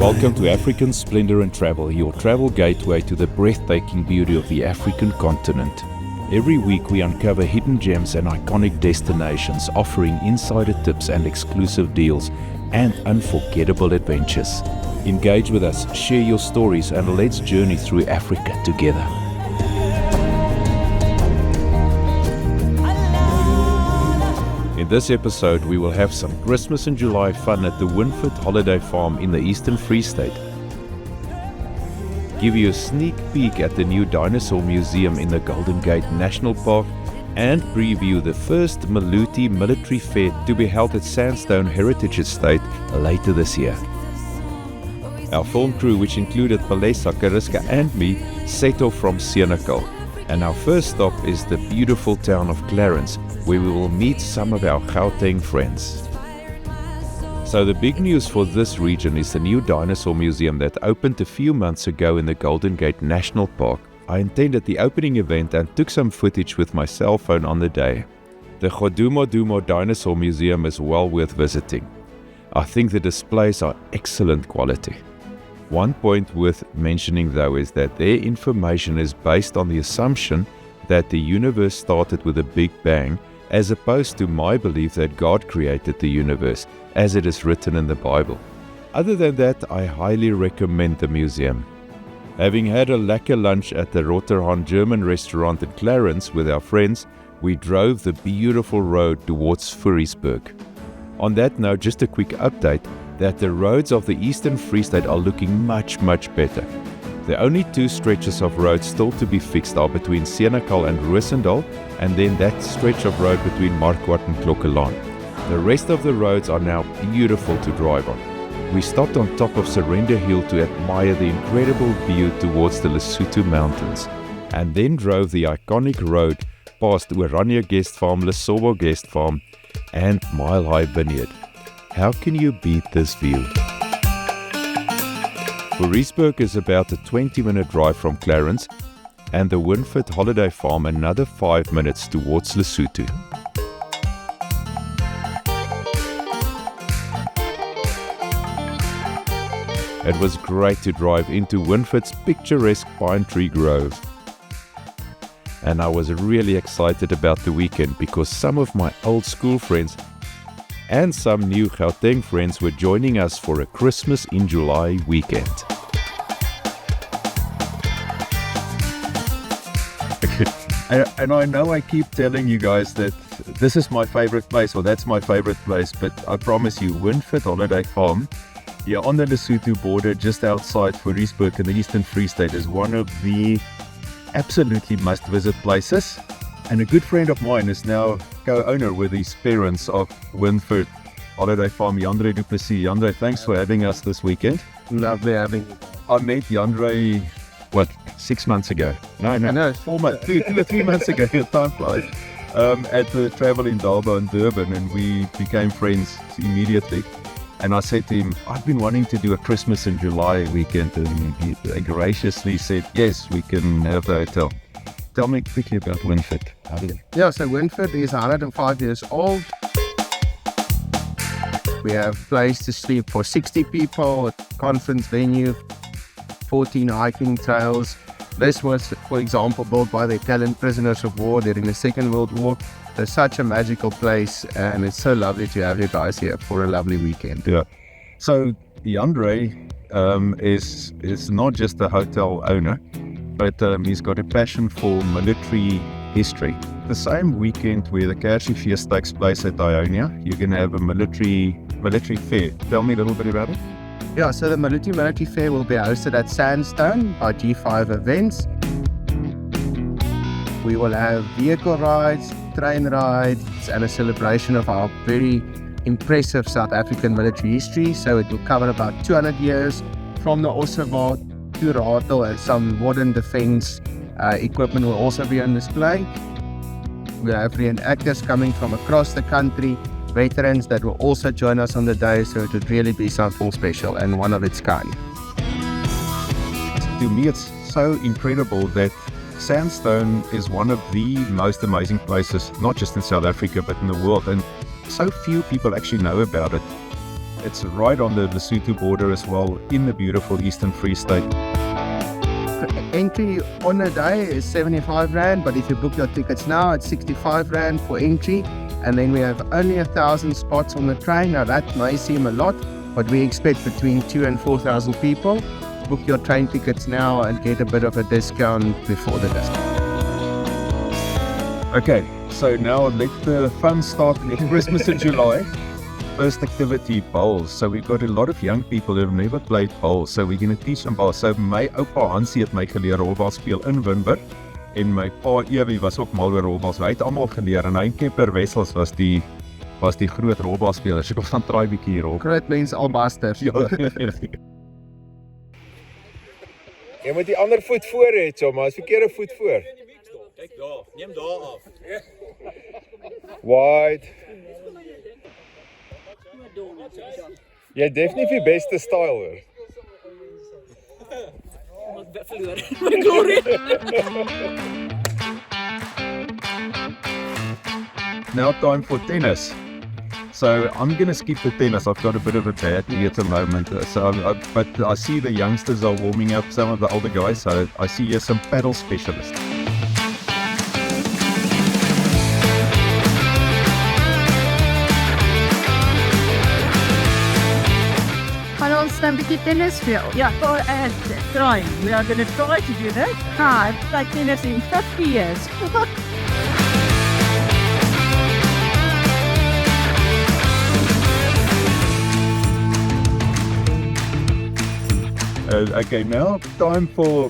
Welcome to African Splendour Travel, your travel gateway to the breathtaking beauty of the African continent. Every week we uncover hidden gems and iconic destinations, offering insider tips and exclusive deals and unforgettable adventures. Engage with us, share your stories, and let's journey through Africa together. In this episode, we will have some Christmas in July fun at the Wyndford Holiday Farm in the Eastern Free State. Give you a sneak peek at the new Dinosaur Museum in the Golden Gate National Park and preview the first Maluti Military Fair to be held at Sandstone Heritage Estate later this year. Our film crew, which included Palesa, Kariska and me, set off from Senekal. And our first stop is the beautiful town of Clarens, where we will meet some of our Gauteng friends. So the big news for this region is the new Dinosaur Museum that opened a few months ago in the Golden Gate National Park. I attended the opening event and took some footage with my cell phone on the day. The Godumo Dinosaur Museum is well worth visiting. I think the displays are excellent quality. One point worth mentioning though is that their information is based on the assumption that the universe started with a big bang, as opposed to my belief that God created the universe, as it is written in the Bible. Other than that, I highly recommend the museum. Having had a lekker lunch at the Rotterdam German restaurant at Clarens with our friends, we drove the beautiful road towards Fouriesburg. On that note, just a quick update that the roads of the Eastern Free State are looking much better. The only two stretches of road still to be fixed are between Senekal and Roosendaal, and then that stretch of road between Markwart and Klokkelaan. The rest of the roads are now beautiful to drive on. We stopped on top of Surrender Hill to admire the incredible view towards the Lesotho Mountains, and then drove the iconic road past Oranje Guest Farm, Lesotho Guest Farm, and Mile High Vineyard. How can you beat this view? Fouriesburg is about a 20-minute drive from Clarens, and the Wyndford Holiday Farm another 5 minutes towards Lesotho. It was great to drive into Wyndford's picturesque pine tree grove. And I was really excited about the weekend because some of my old school friends and some new Gauteng friends were joining us for a Christmas in July weekend. And I know I keep telling you guys that this is my favorite place, or that's my favorite place, but I promise you, Wyndford Holiday Farm, here on the Lesotho border, just outside Fouriesburg in the Eastern Free State, is one of the absolutely must-visit places. And a good friend of mine is now co-owner with his parents of Wyndford Holiday Farm, Jandre du Plessis. Jandre, thanks for having us this weekend. Lovely having you. I met Jandre, 6 months ago? No, 4 months, 2 or 3 months ago, time flies, at the Travel in Durban and Durban, and we became friends immediately. And I said to him, I've been wanting to do a Christmas in July weekend, and he graciously said, yes, we can have the hotel. Tell me quickly about Wyndford. Yeah, so Wyndford is 105 years old. We have place to sleep for 60 people, a conference venue, 14 hiking trails. This was, for example, built by the Italian prisoners of war during the Second World War. It's such a magical place, and it's so lovely to have you guys here for a lovely weekend. Yeah. So Jandre is not just a hotel owner, but he's got a passion for military history. The same weekend where the Kersiefees takes place at Ionia, you're going to have a military fair. Tell me a little bit about it. Yeah, so the Maluti Military Fair will be hosted at Sandstone by G5 Events. We will have vehicle rides, train rides, and a celebration of our very impressive South African military history. So it will cover about 200 years from the Osservaart to Ratel, and some modern defense equipment will also be on display. We have reenactors coming from across the country, veterans that will also join us on the day, so it would really be something special and one of its kind. To me, it's so incredible that Sandstone is one of the most amazing places, not just in South Africa, but in the world, and so few people actually know about it. It's right on the Lesotho border as well, in the beautiful Eastern Free State. Entry on a day is 75 Rand, but if you book your tickets now, it's 65 Rand for entry. And then we have only 1,000 spots on the train. Now that may seem a lot, but we expect between 2,000 and 4,000 people. Book your train tickets now and get a bit of a discount before the discount. Okay, so now let the fun start. It's Christmas in July. First activity, bowls. So we've got a lot of young people who have never played bowls. So we're going to teach them bowls. So my oupa Hansie het my geleer rolbal speel in Wyndford. En my pa Ewie was ook mal oor rolbals. Hy het almal geleer en hy en Kemper Wessels was die groot rolbalspelers. Ek gaan try 'n bietjie hier op. Groot mense albasters. Ja. Jy moet die ander voet voor hê, maar as verkeerde voet voor. Kyk daar, neem daar af. Wide. Jy het definitief die beste style hoor. Now time for tennis. So I'm going to skip the tennis. I've got a bit of a bad knee at the moment. But I see the youngsters are warming up, some of the older guys. So I see here some paddle specialists. Gaan ons dan 'n bietjie tennis speel? Yeah, and trying. We are going to try to do that. I've played tennis in 50 years. Okay, now time for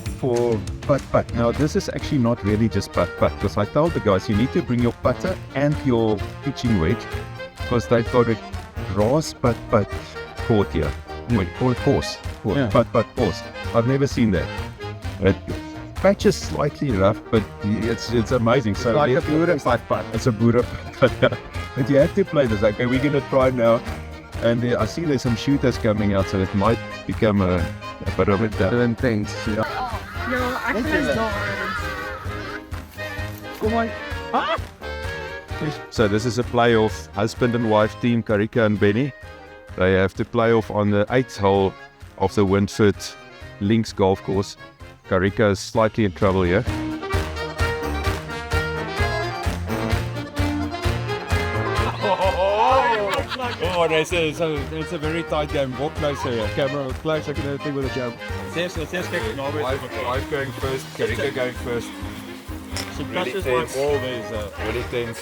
putt. Now this is actually not really just putt, because I told the guys you need to bring your putter and your pitching wedge, because they've got a grass putt court here. Wait, course. Yeah. Putt course. I've never seen that. Patch is slightly rough, but it's amazing. So Like a Boere putt. It's a Boere putt. But you have to play this. Okay, we're going to try now. And I see there's some shooters coming out, so it might become a bit of a Different things. Yeah. No, actually not. Come on. Ah! So this is a playoff husband and wife team, Karika and Benny. They have to play off on the 8th hole of the Wyndford Links golf course. Karika is slightly in trouble here. Oh, it's a very tight game. Walk closer here. Camera close, I can do a thing with a jump. Let's get I'm going first, Karika going first. She touches my ball, there's Really tense.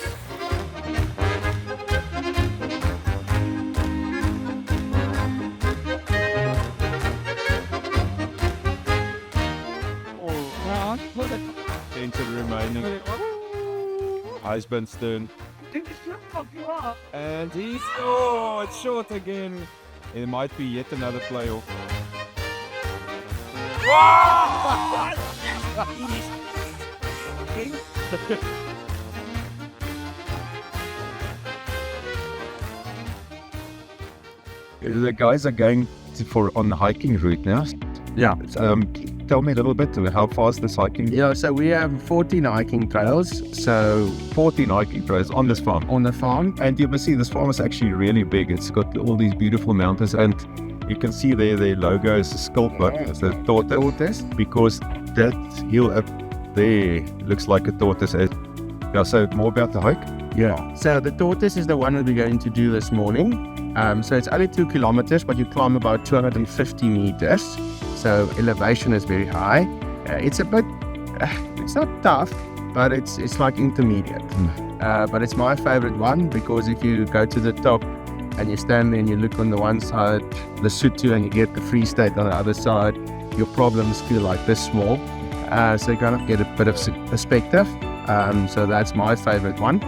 Into the remaining. Husband's turn. And it's short again. It might be yet another playoff. The guys are going on the hiking route now. Yeah. Tell me a little bit how fast this hiking. Yeah, so we have 14 hiking trails. So 14 hiking trails on this farm. on the farm. And you must see this farm is actually really big. It's got all these beautiful mountains, and you can see there their logo is a sculpture. It's a tortoise, because that hill up there looks like a tortoise. Yeah, so more about the hike? Yeah. So the tortoise is the one that we're going to do this morning. So it's only 2 kilometers, but you climb about 250 meters. So elevation is very high. It's a bit, it's not tough, but it's like intermediate. But it's my favorite one, because if you go to the top and you stand there and you look on the one side, Lesotho, and you get the Free State on the other side, your problems feel like this small. So you kind of get a bit of perspective. So that's my favorite one.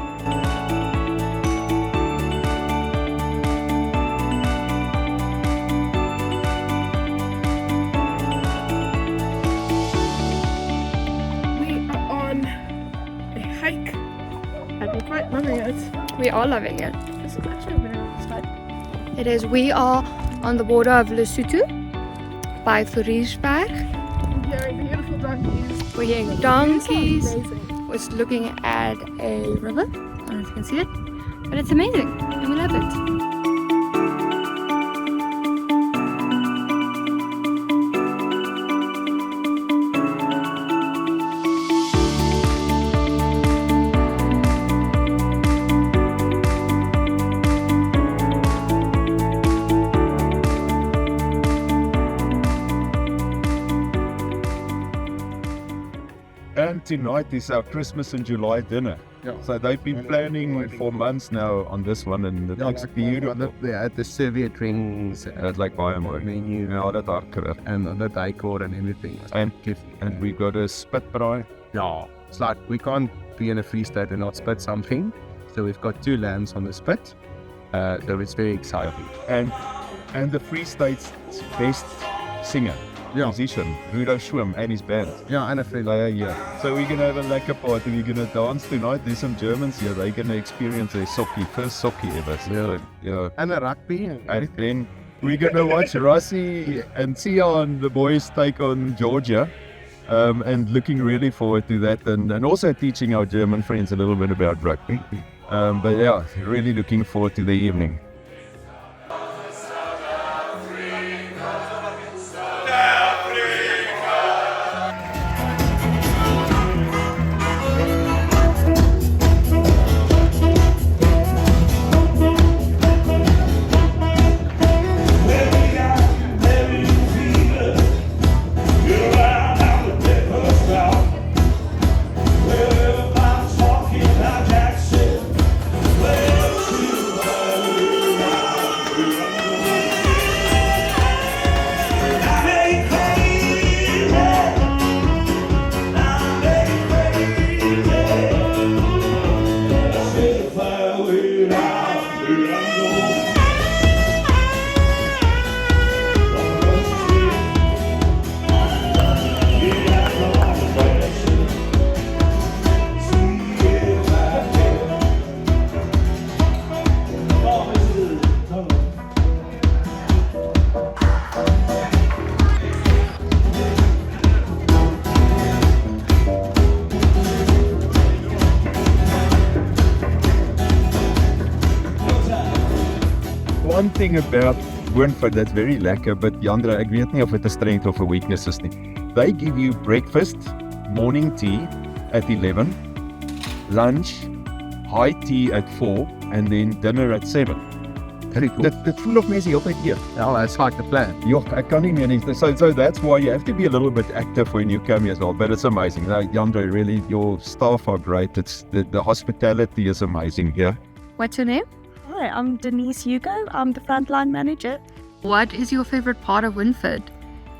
We are loving it. This is actually a very nice spot. It is. We are on the border of Lesotho by Fouriesburg. Hearing beautiful donkeys. We're hearing donkeys. Amazing. We're looking at a river. I don't know if you can see it, but it's amazing and we love it. tonight is our Christmas in July dinner. Yeah. So they've been planning for months now on this one, and it looks beautiful. The serviette rings, It's like baie mooi. menu, Ja, dat hartgerig. and the decor and everything. And we've got a spitbraai. Yeah, it's like we can't be in a Free State and not spit something. So we've got 2 lambs on the spit. So it's very exciting. And the Free State's best singer, musician, Rudo Schwim and his band. Yeah, and a friend. Yeah. So we're going to have a lekker party. We're going to dance tonight. There's some Germans here. They're going to experience their first sockie ever. So, yeah. And a rugby. And then we're going to watch Rossi and Sia and the boys take on Georgia. And looking really forward to that. And also teaching our German friends a little bit about rugby. But yeah, really looking forward to the evening. One thing about Wyndford that's very lekker, but Jandra, ek weet nie of dit 'n strength of 'n weakness is nie. They give you breakfast, morning tea at 11, lunch, high tea at 4, and then dinner at 7. Dit voel of mense heeltyd eet. Yeah, that's like the plan. Ja, ek kan nie meer nie. So that's why you have to be a little bit active when you come here as well. But it's amazing. Like, Jandra, really, your staff are great. It's the hospitality is amazing here. What's your name? Hi, I'm Denise Hugo. I'm the frontline manager. What is your favorite part of Wyndford?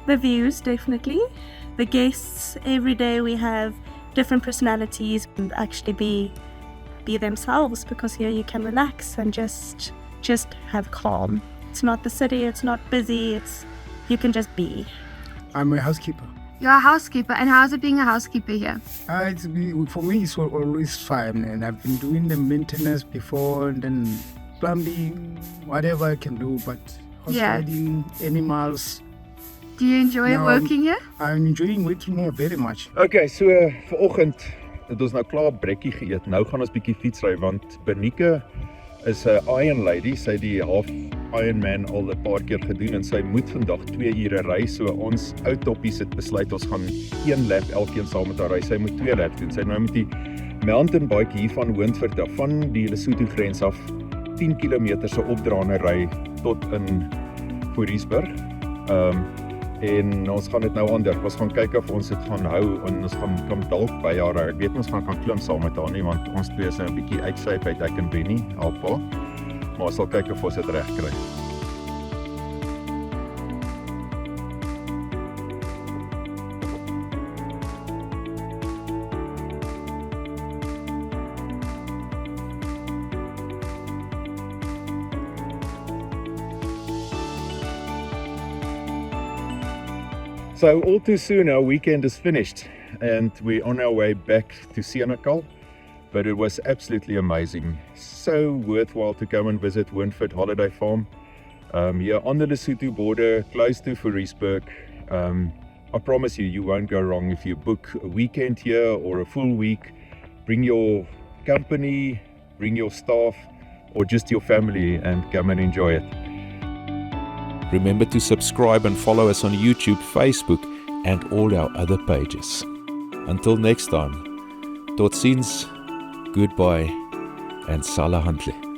The views, definitely. The guests, every day we have different personalities and actually be themselves, because here you can relax and just have calm. It's not the city, it's not busy, you can just be. I'm a housekeeper. You're a housekeeper, and how's it being a housekeeper here? For me, it's always fine, and I've been doing the maintenance before, and then plumbing, whatever I can do, but housekeeping, animals. Do you enjoy working here? I'm enjoying working here very much. Okay, so vanoggend het ons nou klaar brekkie geëet. Nou gaan ons bietjie fietsry, want Benike is 'n Iron Lady. Sy het die half Ironman al 'n paar keer gedoen en sy moet vandag 2 ure ry. So ons ou toppies het besluit ons gaan 1 lap elkeen saam met haar ry. Sy moet 2 laps doen. Sy nou met die mountain bike hier van Wyndford af, van die Lesotho grens af, 10 km se opdraande ry tot in Fouriesburg. En ons gaan dit nou aandag. Ons gaan kyk of ons dit gaan hou en ons gaan dalk by haar ry. Ek weet ons gaan klim saam met haar nie, want ons twee is 'n bietjie uitsyp uit ek en Benny, haar pa. Maar ons sal kyk of ons dit reg kry. So all too soon our weekend is finished and we're on our way back to Senekal, but it was absolutely amazing. So worthwhile to come and visit Wyndford Holiday Farm. Here on the Lesotho border, close to Fouriesburg. I promise you, you won't go wrong if you book a weekend here or a full week. Bring your company, bring your staff, or just your family and come and enjoy it. Remember to subscribe and follow us on YouTube, Facebook, and all our other pages. Until next time, tot ziens, goodbye, and Salahandle.